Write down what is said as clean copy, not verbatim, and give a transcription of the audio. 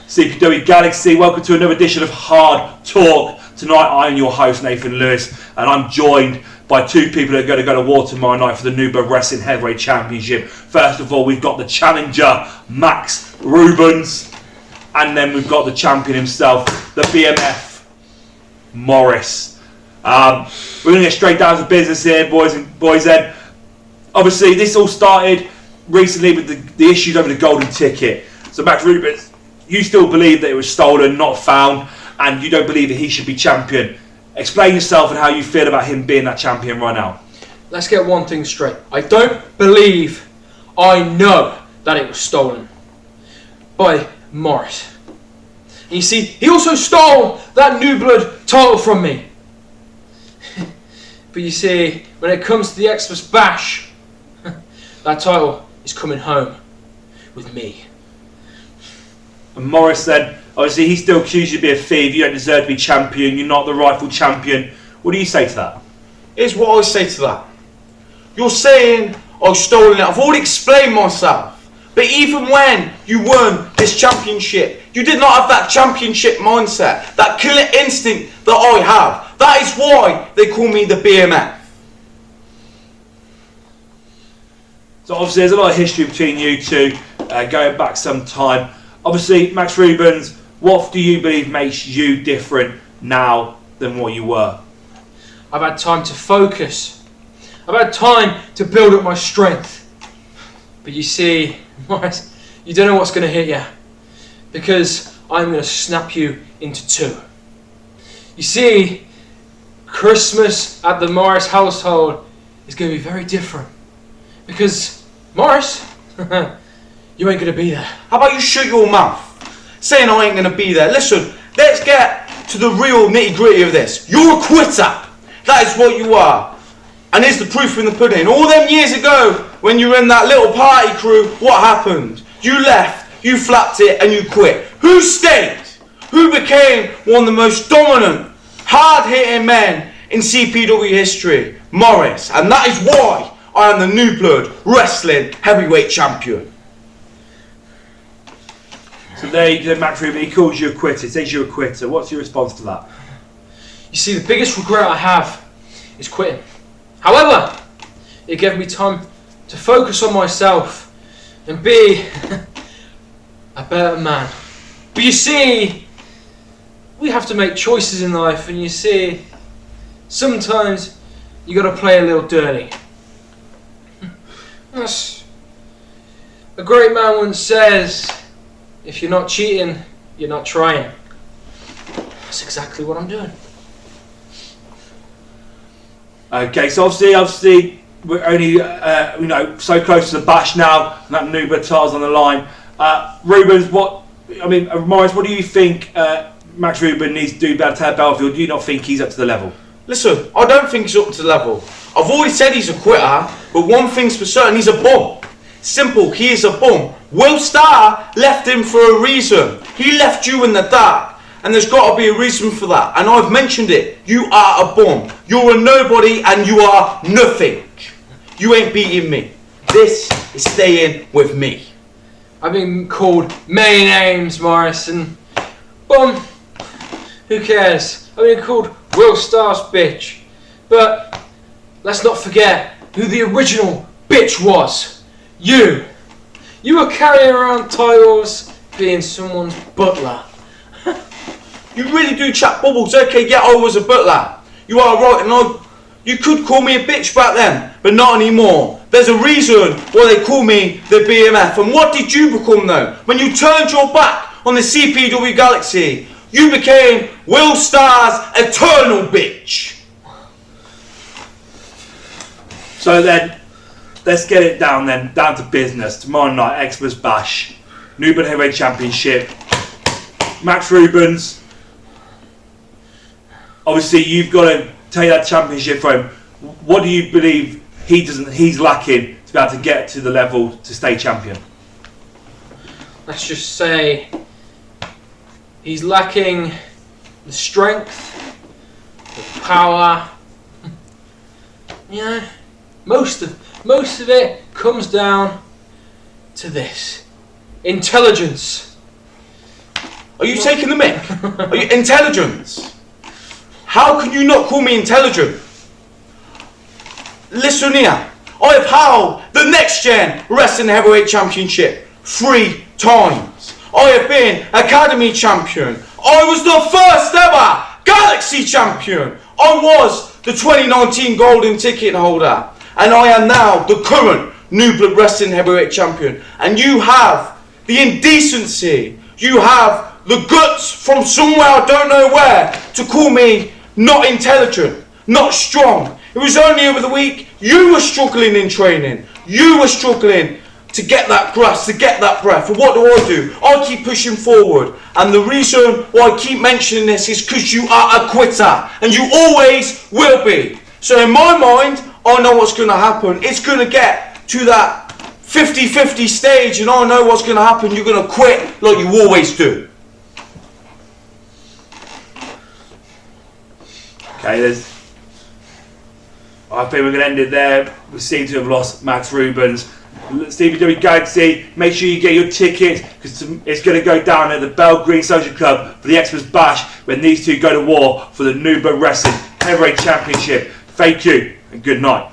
CPW Galaxy, welcome to another edition of Hard Talk. Tonight I am your host Nathan Lewis, and I'm joined by two people that are going to go to war tomorrow night for the Nuba Wrestling Heavyweight Championship. First of all, we've got the challenger, Max Reubens, and then we've got the champion himself, the BMF, Morris. We're going to get straight down to business here, boys. Obviously, this all started recently with the issues over the golden ticket. So Max Reubens, you still believe that it was stolen, not found, and you don't believe that he should be champion. Explain yourself and how you feel about him being that champion right now. Let's get one thing straight. I don't believe, I know that it was stolen by Morris. And you see, he also stole that New Blood title from me. But you see, when it comes to the Xmas Bash, that title is coming home with me. And Morris then, obviously he still accused you to be a thief, you don't deserve to be champion, you're not the rightful champion. What do you say to that? Here's what I say to that. You're saying I've stolen it. I've already explained myself. But even when you won this championship, you did not have that championship mindset, that killer instinct that I have. That is why they call me the BMF. So obviously there's a lot of history between you two, going back some time. Obviously, Max Reubens, what do you believe makes you different now than what you were? I've had time to focus. I've had time to build up my strength. But you see, Morris, you don't know what's going to hit you. Because I'm going to snap you into two. You see, Christmas at the Morris household is going to be very different. Because, Morris, you ain't going to be there. How about you shut your mouth? Saying I ain't going to be there. Listen, let's get to the real nitty gritty of this. You're a quitter. That is what you are. And here's the proof in the pudding. All them years ago, when you were in that little party crew, what happened? You left, you flapped it, and you quit. Who stayed? Who became one of the most dominant, hard-hitting men in CPW history? Morris. And that is why I am the New Blood Wrestling Heavyweight Champion. So there you go, Max Reubens, he calls you a quitter, he says you're a quitter. What's your response to that? You see, the biggest regret I have is quitting. However, it gave me time to focus on myself and be a better man. But you see, we have to make choices in life, and you see, sometimes you got to play a little dirty. That's, a great man once says, if you're not cheating, you're not trying. That's exactly what I'm doing. Okay, so obviously we're only so close to the bash now, and that Nuba title's on the line. Reubens, Morris, what do you think Max Reubens needs to do better to have Belfield? Do you not think he's up to the level? Listen, I don't think he's up to the level. I've already said he's a quitter, but one thing's for certain, he's a bum. Simple, he is a bum. Will Starr left him for a reason. He left you in the dark, and there's got to be a reason for that. And I've mentioned it. You are a bum. You're a nobody, and you are nothing. You ain't beating me. This is staying with me. I've been called many names, Morris, and bum. Who cares? I've been called Will Starr's bitch. But let's not forget who the original bitch was. You were carrying around titles, being someone's butler. You really do chat bubbles. Okay, yeah, I was a butler. You are right, and you could call me a bitch back then, but not anymore. There's a reason why they call me the BMF. And what did you become though? When you turned your back on the CPW Galaxy, you became Will Starr's eternal bitch. So then, let's get it down to business. Tomorrow night, Xmas Bash, New Blood Heavyweight Championship. Max Reubens, obviously you've got to take that championship from him. What do you believe he's lacking to be able to get to the level to stay champion? Let's just say he's lacking the strength, the power, you know, most of it comes down to this: intelligence. Are you taking the mick? Are you intelligence? How can you not call me intelligent? Listen here. I have held the Next Gen Wrestling Heavyweight Championship 3 times. I have been Academy Champion. I was the first ever Galaxy Champion. I was the 2019 Golden Ticket holder. And I am now the current New Blood Wrestling Heavyweight Champion. And you have the indecency, you have the guts from somewhere I don't know where to call me not intelligent, not strong. It was only over the week you were struggling in training. You were struggling to get that grasp, to get that breath. And what do? I keep pushing forward. And the reason why I keep mentioning this is because you are a quitter. And you always will be. So in my mind, I know what's going to happen. It's going to get to that 50-50 stage, and I know what's going to happen. You're going to quit like you always do. Okay, I think we're going to end it there. We seem to have lost Max Reubens. CPW Galaxy, make sure you get your tickets, because it's going to go down at the Bell Green Social Club for the Xmas Bash, when these two go to war for the New Blood Wrestling Heavyweight Championship. Thank you and good night.